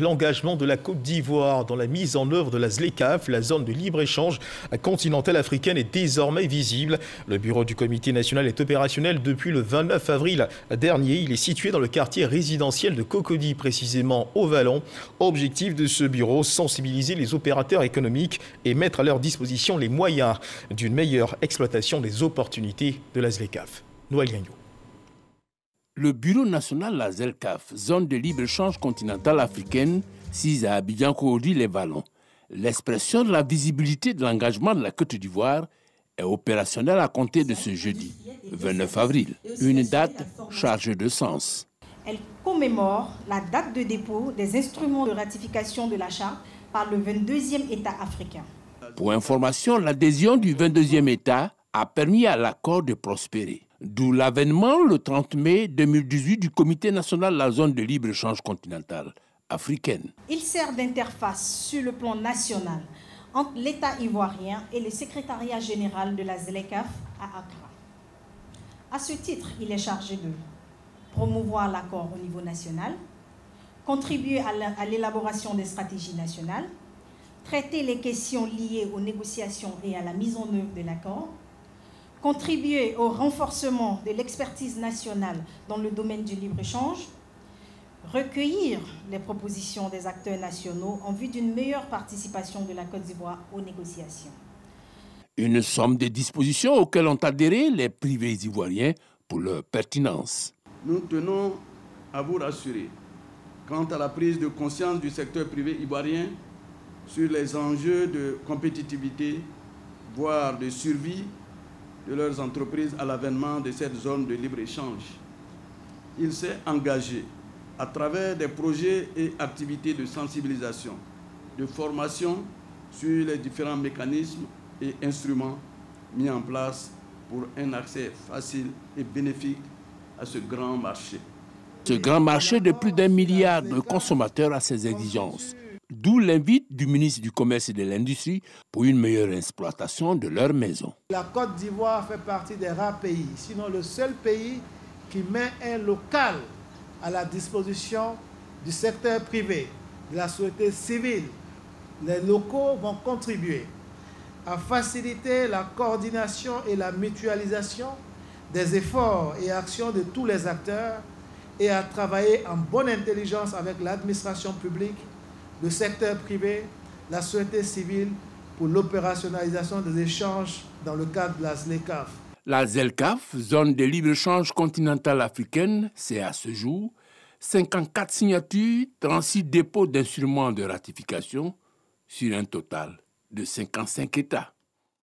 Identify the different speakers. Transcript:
Speaker 1: l'engagement de la Côte d'Ivoire dans la mise en œuvre de la ZLECAf, la zone de libre-échange continentale africaine, est désormais visible. Le bureau du Comité national est opérationnel depuis le 29 avril dernier. Il est situé dans le quartier résidentiel de Cocody, précisément au Vallon. Objectif de ce bureau, sensibiliser les opérateurs économiques et mettre à leur disposition les moyens d'une meilleure exploitation des opportunités de la ZLECAf. Noël Gagnon.
Speaker 2: Le Bureau national, la ZLECAf, zone de libre-échange continentale africaine, sise à Abidjan-Cocody-les-Vallons. L'expression de la visibilité de l'engagement de la Côte d'Ivoire est opérationnelle à compter de ce jeudi, 29 avril, une date chargée de sens.
Speaker 3: Elle commémore la date de dépôt des instruments de ratification de la Charte par le 22e État africain.
Speaker 2: Pour information, l'adhésion du 22e État a permis à l'accord de prospérer. D'où l'avènement le 30 mai 2018 du Comité national de la zone de libre-échange continentale africaine.
Speaker 3: Il sert d'interface sur le plan national entre l'État ivoirien et le secrétariat général de la ZLECAf à Accra. À ce titre, il est chargé de promouvoir l'accord au niveau national, contribuer à l'élaboration des stratégies nationales, traiter les questions liées aux négociations et à la mise en œuvre de l'accord, contribuer au renforcement de l'expertise nationale dans le domaine du libre-échange, recueillir les propositions des acteurs nationaux en vue d'une meilleure participation de la Côte d'Ivoire aux négociations.
Speaker 2: Une somme de dispositions auxquelles ont adhéré les privés ivoiriens pour leur pertinence.
Speaker 4: Nous tenons à vous rassurer quant à la prise de conscience du secteur privé ivoirien sur les enjeux de compétitivité, voire de survie de leurs entreprises à l'avènement de cette zone de libre-échange. Il s'est engagé à travers des projets et activités de sensibilisation, de formation sur les différents mécanismes et instruments mis en place pour un accès facile et bénéfique à ce grand marché.
Speaker 2: Ce grand marché de plus d'1 milliard de consommateurs a ses exigences. D'où l'invite du ministre du Commerce et de l'Industrie pour une meilleure exploitation de leur maison.
Speaker 5: La Côte d'Ivoire fait partie des rares pays, sinon le seul pays qui met un local à la disposition du secteur privé, de la société civile. Les locaux vont contribuer à faciliter la coordination et la mutualisation des efforts et actions de tous les acteurs et à travailler en bonne intelligence avec l'administration publique, le secteur privé, la société civile pour l'opérationnalisation des échanges dans le cadre de la ZLECAf.
Speaker 2: La ZLECAf, zone de libre-échange continentale africaine, c'est à ce jour 54 signatures, 36 dépôts d'instruments de ratification sur un total de 55 États.